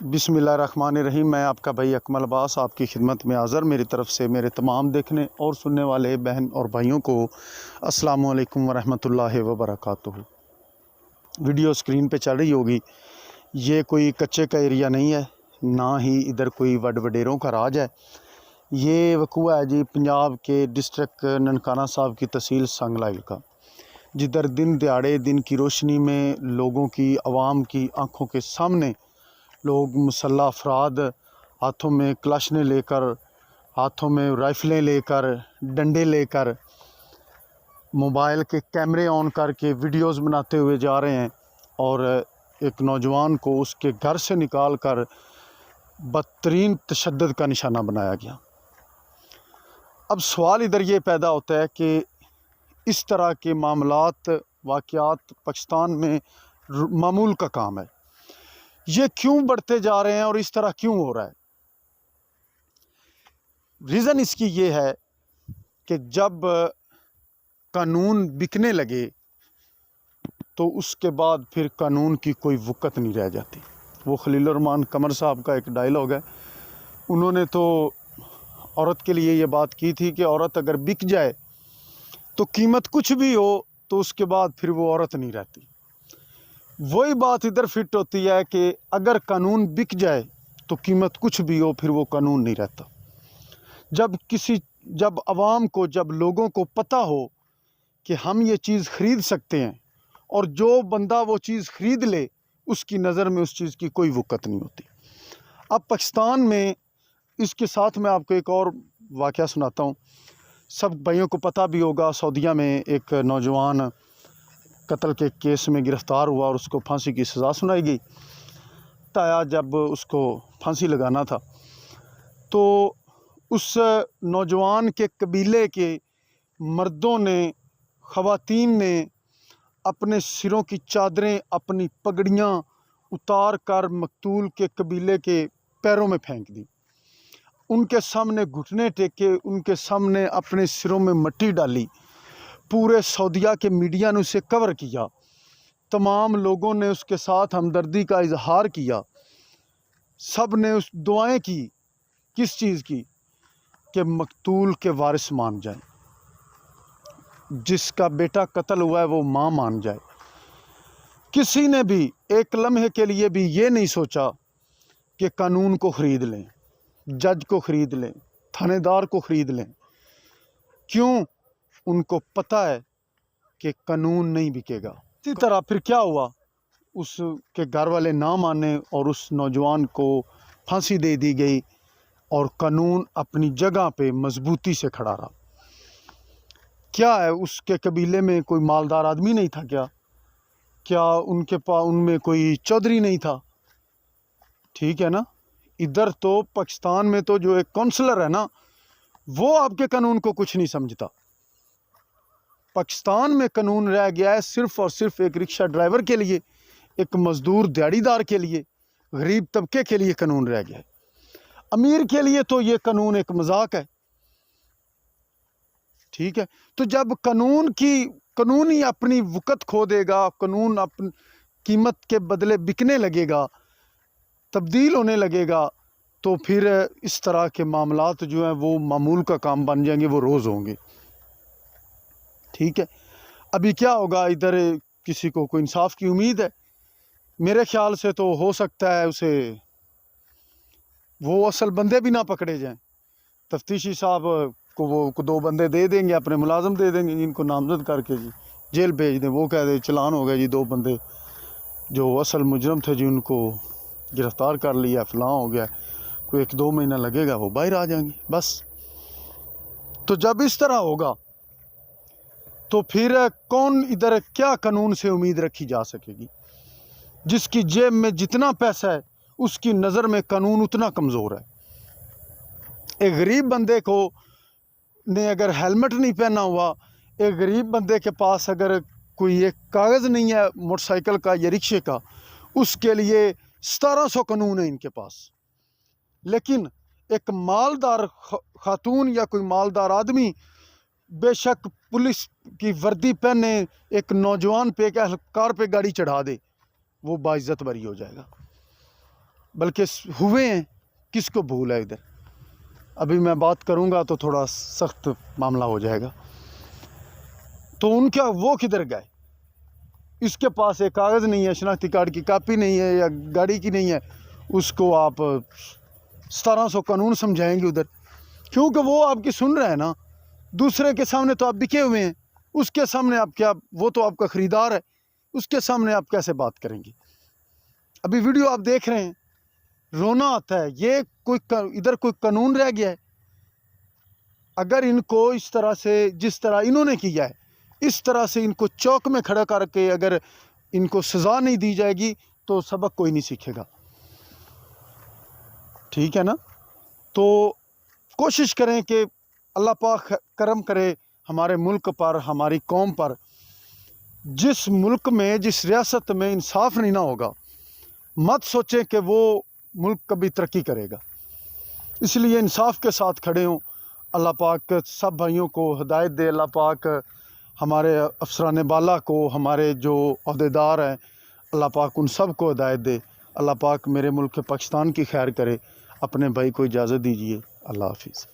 बिस्मिल्लाहिर्रहमानिर्रहीम। मैं आपका भाई अकमल अब्बास आपकी खिदमत में हाज़र। मेरी तरफ़ से मेरे तमाम देखने और सुनने वाले बहन और भाइयों को अस्सलामु अलैकुम वरहमतुल्लाहि वबरकातुहू। वीडियो स्क्रीन पे चल रही होगी। ये कोई कच्चे का एरिया नहीं है, ना ही इधर कोई वडेरों का राज है। ये वकूआ है जी पंजाब के डिस्ट्रिक्ट ननकाना साहब की तहसील सांगलाइल का, जिधर दिन दिहाड़े दिन की रोशनी में लोगों की आवाम की आँखों के सामने लोग मुसल्लह अफराद हाथों में कलाशनें लेकर, हाथों में राइफ़लें लेकर, डंडे लेकर, मोबाइल के कैमरे ऑन करके वीडियोस बनाते हुए जा रहे हैं और एक नौजवान को उसके घर से निकाल कर बदतरीन तशद्दुद का निशाना बनाया गया। अब सवाल इधर ये पैदा होता है कि इस तरह के मामलात वाक़यात पाकिस्तान में मामूल का काम है। ये क्यों बढ़ते जा रहे हैं और इस तरह क्यों हो रहा है? रीज़न इसकी ये है कि जब कानून बिकने लगे तो उसके बाद फिर कानून की कोई वक़्त नहीं रह जाती। वो खलीलुर्रहमान कमर साहब का एक डायलॉग है। उन्होंने तो औरत के लिए ये बात की थी कि औरत अगर बिक जाए तो कीमत कुछ भी हो तो उसके बाद फिर वो औरत नहीं रहती। वही बात इधर फिट होती है कि अगर कानून बिक जाए तो कीमत कुछ भी हो फिर वो कानून नहीं रहता। जब आवाम को, जब लोगों को पता हो कि हम ये चीज़ ख़रीद सकते हैं और जो बंदा वो चीज़ ख़रीद ले उसकी नज़र में उस चीज़ की कोई वक़्त नहीं होती। अब पाकिस्तान में इसके साथ मैं आपको एक और वाक़या सुनाता हूँ। सब भाइयों को पता भी होगा, सऊदीया में एक नौजवान कत्ल के केस में गिरफ़्तार हुआ और उसको फांसी की सज़ा सुनाई गई। ताया जब उसको फांसी लगाना था तो उस नौजवान के कबीले के मर्दों ने, ख़वातीन ने अपने सिरों की चादरें, अपनी पगड़ियाँ उतार कर मकतूल के कबीले के पैरों में फेंक दी। उनके सामने घुटने टेके, उनके सामने अपने सिरों में मिट्टी डाली। पूरे सऊदीया के मीडिया ने उसे कवर किया। तमाम लोगों ने उसके साथ हमदर्दी का इजहार किया। सब ने उस दुआएं की। किस चीज़ की? कि मकतूल के वारिस मान जाए, जिसका बेटा कत्ल हुआ है वो माँ मान जाए। किसी ने भी एक लम्हे के लिए भी ये नहीं सोचा कि कानून को ख़रीद लें, जज को ख़रीद लें, थानेदार को ख़रीद लें। क्यों? उनको पता है कि कानून नहीं बिकेगा। इसी तरह फिर क्या हुआ? उसके घर वाले ना माने और उस नौजवान को फांसी दे दी गई और कानून अपनी जगह पे मजबूती से खड़ा रहा। क्या है, उसके कबीले में कोई मालदार आदमी नहीं था क्या? क्या उनके पास उनमें कोई चौधरी नहीं था? ठीक है ना। इधर तो पाकिस्तान में तो जो एक काउंसलर है ना, वो आपके कानून को कुछ नहीं समझता। पाकिस्तान में कानून रह गया है सिर्फ़ और सिर्फ एक रिक्शा ड्राइवर के लिए, एक मज़दूर दिहाड़ीदार के लिए, गरीब तबके के लिए कानून रह गया है। अमीर के लिए तो ये कानून एक मजाक है। ठीक है। तो जब कानून ही अपनी वक़्त खो देगा, कानून अपनी कीमत के बदले बिकने लगेगा, तब्दील होने लगेगा, तो फिर इस तरह के मामलात जो हैं वो मामूल का काम बन जाएंगे, वो रोज़ होंगे। ठीक है। अभी क्या होगा? इधर किसी को कोई इंसाफ की उम्मीद है? मेरे ख्याल से तो हो सकता है उसे वो असल बंदे भी ना पकड़े जाएं। तफ्तीशी साहब को वो 2 बंदे दे देंगे, अपने मुलाजम दे देंगे जिनको नामजद करके जी जेल भेज दें। वो कह दे चलान हो गया जी, 2 बंदे जो असल मुजरम थे जी उनको गिरफ़्तार कर लिया, फ़लाँ हो गया। कोई 1-2 महीना लगेगा, वो बाहर आ जाएंगे बस। तो जब इस तरह होगा तो फिर कौन इधर क्या कानून से उम्मीद रखी जा सकेगी? जिसकी जेब में जितना पैसा है उसकी नज़र में कानून उतना कमज़ोर है। एक गरीब बंदे को ने अगर हेलमेट नहीं पहना हुआ, एक गरीब बंदे के पास अगर कोई एक कागज़ नहीं है मोटरसाइकिल का या रिक्शे का, उसके लिए 1700 कानून है इनके पास। लेकिन एक मालदार खातून या कोई मालदार आदमी बेशक पुलिस की वर्दी पहने, एक नौजवान पे, एक एहलकार पे गाड़ी चढ़ा दे, वो बाइज्जत बरी हो जाएगा। بلکہ ہوئے ہیں، کس کو بھول ہے ادھر؟ ابھی میں بات کروں گا تو تھوڑا سخت معاملہ ہو جائے گا۔ تو ان کا وہ کدھر گئے؟ اس کے پاس ایک کاغذ نہیں ہے، شناختی کارڈ کی کاپی نہیں ہے، یا گاڑی کی نہیں ہے، اس کو آپ 1700 قانون سمجھائیں گے ادھر؟ کیونکہ وہ آپ کی سن رہے ہیں نا، دوسرے کے سامنے تو آپ بکے ہوئے ہیں، اس کے سامنے آپ کیا، وہ تو آپ کا خریدار ہے، اس کے سامنے آپ کیسے بات کریں گے؟ ابھی ویڈیو آپ دیکھ رہے ہیں، رونا آتا ہے، یہ ادھر کوئی قانون رہ گیا ہے؟ اگر ان کو اس طرح سے، جس طرح انہوں نے کیا ہے، اس طرح سے ان کو چوک میں کھڑا کر کے اگر ان کو سزا نہیں دی جائے گی تو سبق کوئی نہیں سیکھے گا، ٹھیک ہے نا؟ تو کوشش کریں کہ اللہ پاک کرم کرے ہمارے ملک پر، ہماری قوم پر۔ جس ملک میں، جس ریاست میں انصاف نہیں نہ ہوگا، مت سوچیں کہ وہ ملک کبھی ترقی کرے گا۔ اس لیے انصاف کے ساتھ کھڑے ہوں۔ اللہ پاک سب بھائیوں کو ہدایت دے، اللہ پاک ہمارے افسران بالا کو، ہمارے جو عہدیدار ہیں، اللہ پاک ان سب کو ہدایت دے۔ اللہ پاک میرے ملک پاکستان کی خیر کرے۔ اپنے بھائی کو اجازت دیجیے، اللہ حافظ۔